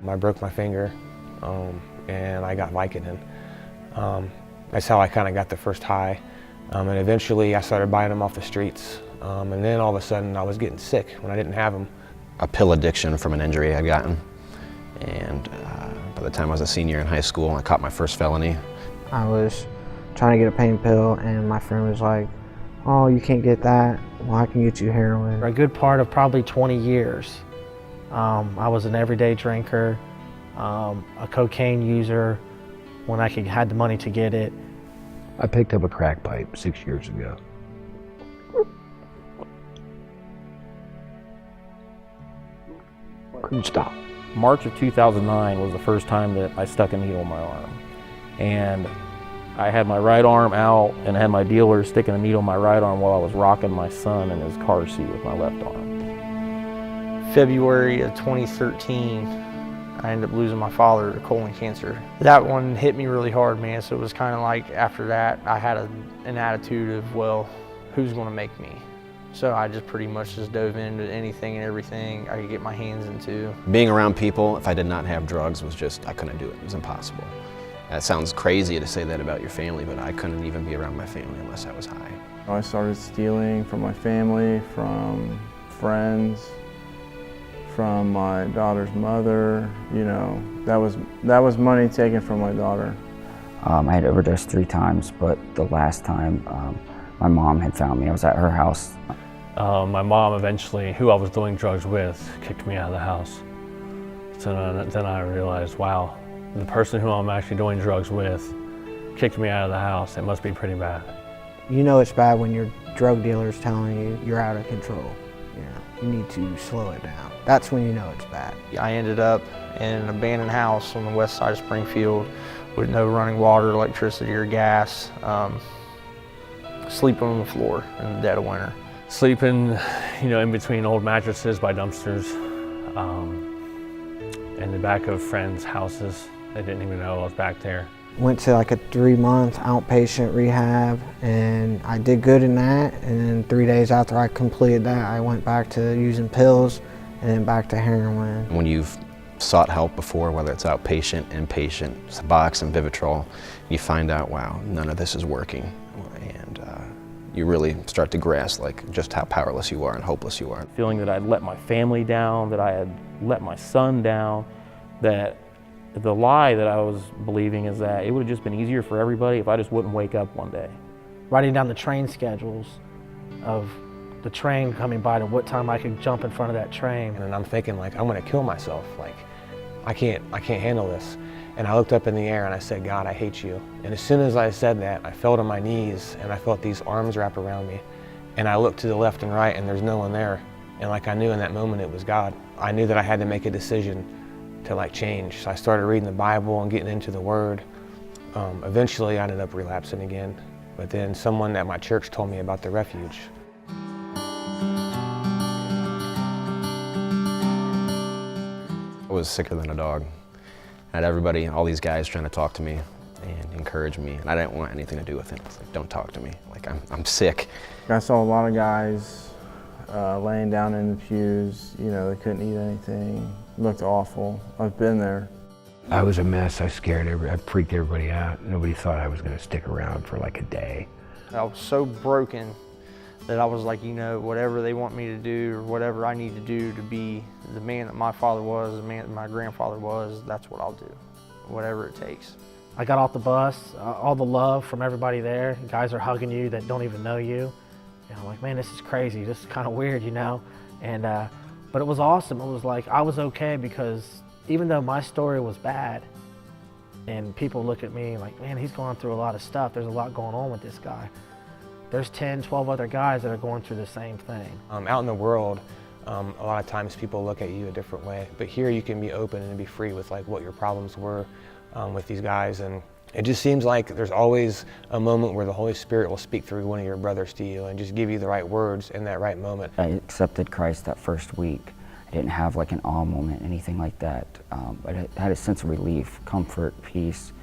I broke my finger and I got Vicodin. That's how I kind of got the first high. And eventually I started buying them off the streets. And then all of a sudden I was getting sick when I didn't have them. A pill addiction from an injury I'd gotten. And by the time I was a senior in high school, I caught my first felony. I was trying to get a pain pill and my friend was like, "Oh, you can't get that. Well, I can get you heroin." For a good part of probably 20 years, I was an everyday drinker, a cocaine user when I had the money to get it. I picked up a crack pipe 6 years ago. Couldn't stop. March of 2009 was the first time that I stuck a needle in my arm. And I had my right arm out and I had my dealer sticking a needle in my right arm while I was rocking my son in his car seat with my left arm. February of 2013, I ended up losing my father to colon cancer. That one hit me really hard, man, so it was kind of like after that I had an attitude of, well, who's going to make me? So I just pretty much just dove into anything and everything I could get my hands into. Being around people, if I did not have drugs, was just, I couldn't do it. It was impossible. That sounds crazy to say that about your family, but I couldn't even be around my family unless I was high. I started stealing from my family, from friends, from my daughter's mother. You know, that was money taken from my daughter. I had overdosed 3 times, but the last time my mom had found me. I was at her house. My mom eventually, who I was doing drugs with, kicked me out of the house. So then I realized, wow, the person who I'm actually doing drugs with kicked me out of the house. It must be pretty bad. You know it's bad when your drug dealer's telling you you're out of control. You need to slow it down. That's when you know it's bad. I ended up in an abandoned house on the west side of Springfield with no running water, electricity, or gas, sleeping on the floor in the dead of winter. Sleeping, in between old mattresses by dumpsters, in the back of friends' houses. They didn't even know I was back there. Went to like a 3-month outpatient rehab and I did good in that, and then 3 days after I completed that I went back to using pills and then back to heroin. When you've sought help before, whether it's outpatient, inpatient, Subox and Vivitrol, you find out, wow, none of this is working. And you really start to grasp just how powerless you are and hopeless you are. Feeling that I'd let my family down, that I had let my son down, that the lie that I was believing is that it would have just been easier for everybody if I just wouldn't wake up one day. Writing down the train schedules of the train coming by to what time I could jump in front of that train. And I'm thinking I'm gonna kill myself. I can't handle this. And I looked up in the air and I said, God, I hate you. And as soon as I said that, I fell to my knees and I felt these arms wrap around me. And I looked to the left and right and there's no one there. And I knew in that moment it was God. I knew that I had to make a decision to change. So I started reading the Bible and getting into the Word. Eventually I ended up relapsing again. But then someone at my church told me about the Refuge. I was sicker than a dog. I had everybody, all these guys trying to talk to me and encourage me, and I didn't want anything to do with it. It's don't talk to me. I'm sick. I saw a lot of guys laying down in the pews. They couldn't eat anything. It looked awful. I've been there. I was a mess. I freaked everybody out. Nobody thought I was going to stick around for a day. I was so broken that I was like, whatever they want me to do or whatever I need to do to be the man that my father was, the man that my grandfather was, that's what I'll do, whatever it takes. I got off the bus, all the love from everybody there. Guys are hugging you that don't even know you. And I'm like, man, this is crazy. This is kind of weird, And but it was awesome. It was I was okay because even though my story was bad, and people look at me like, man, he's going through a lot of stuff. There's a lot going on with this guy. There's 10, 12 other guys that are going through the same thing. Out in the world, a lot of times people look at you a different way, but here you can be open and be free with what your problems were with these guys. And it just seems like there's always a moment where the Holy Spirit will speak through one of your brothers to you and just give you the right words in that right moment. I accepted Christ that first week. I didn't have an awe moment, anything like that. But I had a sense of relief, comfort, peace.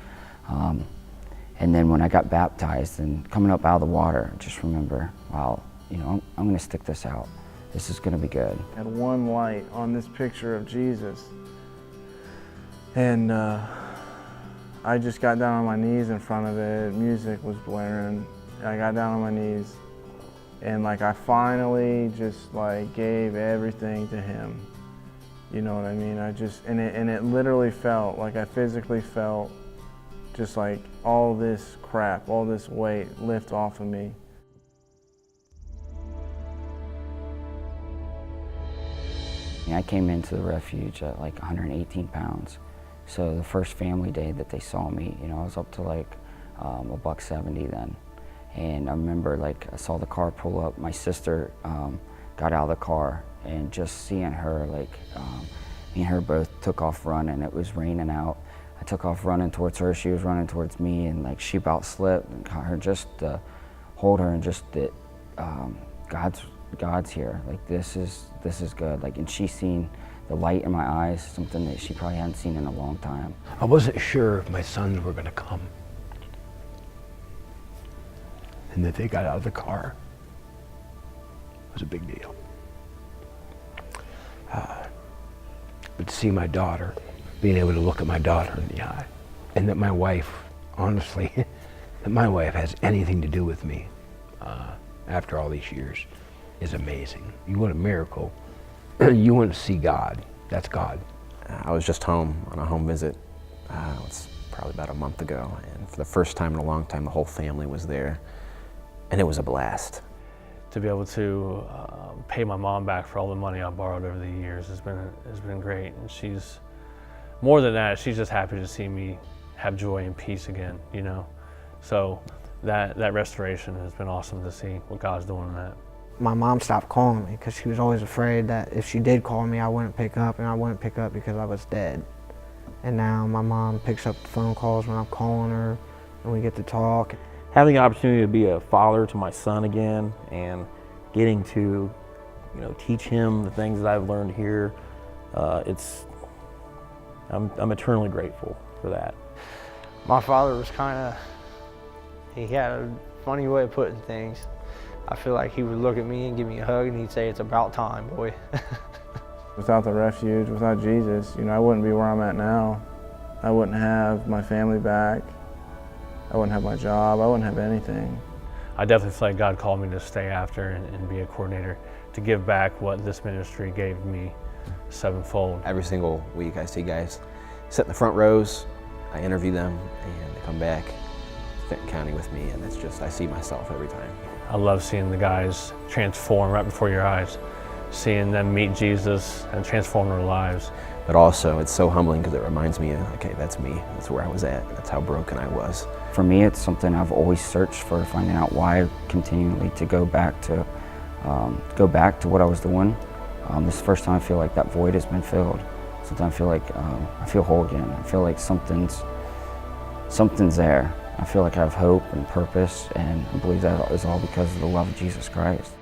And then when I got baptized and coming up out of the water, I just remember, wow, I'm going to stick this out. This is going to be good. I had one light on this picture of Jesus. And I just got down on my knees in front of it. Music was blaring. I got down on my knees, and like I finally just like gave everything to him. You know what I mean? And it literally felt like I physically felt just like all this crap, all this weight lift off of me. I came into the Refuge at like 118 pounds. So the first family day that they saw me, you know, I was up to like $170 then. And I remember like I saw the car pull up, my sister got out of the car, and just seeing her, like me and her both took off running. It was raining out. I took off running towards her, she was running towards me, and like she about slipped, and caught her just to hold her, and just that God's here. Like this is good. Like, and she seen the light in my eyes, something that she probably hadn't seen in a long time. I wasn't sure if my sons were going to come and that they got out of the car. It was a big deal. But to see my daughter, being able to look at my daughter in the eye, and that my wife, honestly, that my wife has anything to do with me after all these years is amazing. You want a miracle, you want to see God. That's God. I was just home on a home visit. It's probably about a month ago, and for the first time in a long time, the whole family was there, and it was a blast. To be able to pay my mom back for all the money I borrowed over the years has been great, and she's more than that. She's just happy to see me have joy and peace again, you know. So that restoration has been awesome to see what God's doing in that. My mom stopped calling me because she was always afraid that if she did call me, I wouldn't pick up, and I wouldn't pick up because I was dead. And now my mom picks up the phone calls when I'm calling her, and we get to talk. Having the opportunity to be a father to my son again, and getting to, you know, teach him the things that I've learned here, I'm eternally grateful for that. My father was he had a funny way of putting things. I feel like he would look at me and give me a hug, and he'd say, "It's about time, boy." Without the Refuge, without Jesus, you know, I wouldn't be where I'm at now. I wouldn't have my family back. I wouldn't have my job. I wouldn't have anything. I definitely feel like God called me to stay after and be a coordinator, to give back what this ministry gave me sevenfold. Every single week I see guys sit in the front rows, I interview them, and they come back, spend counting with me, and it's just, I see myself every time. I love seeing the guys transform right before your eyes, seeing them meet Jesus and transform their lives. But also, it's so humbling because it reminds me of, okay, that's me. That's where I was at. That's how broken I was. For me, it's something I've always searched for, finding out why continually to go back to what I was doing. This is the first time I feel like that void has been filled. Sometimes I feel like I feel whole again. I feel like something's there. I feel like I have hope and purpose, and I believe that is all because of the love of Jesus Christ.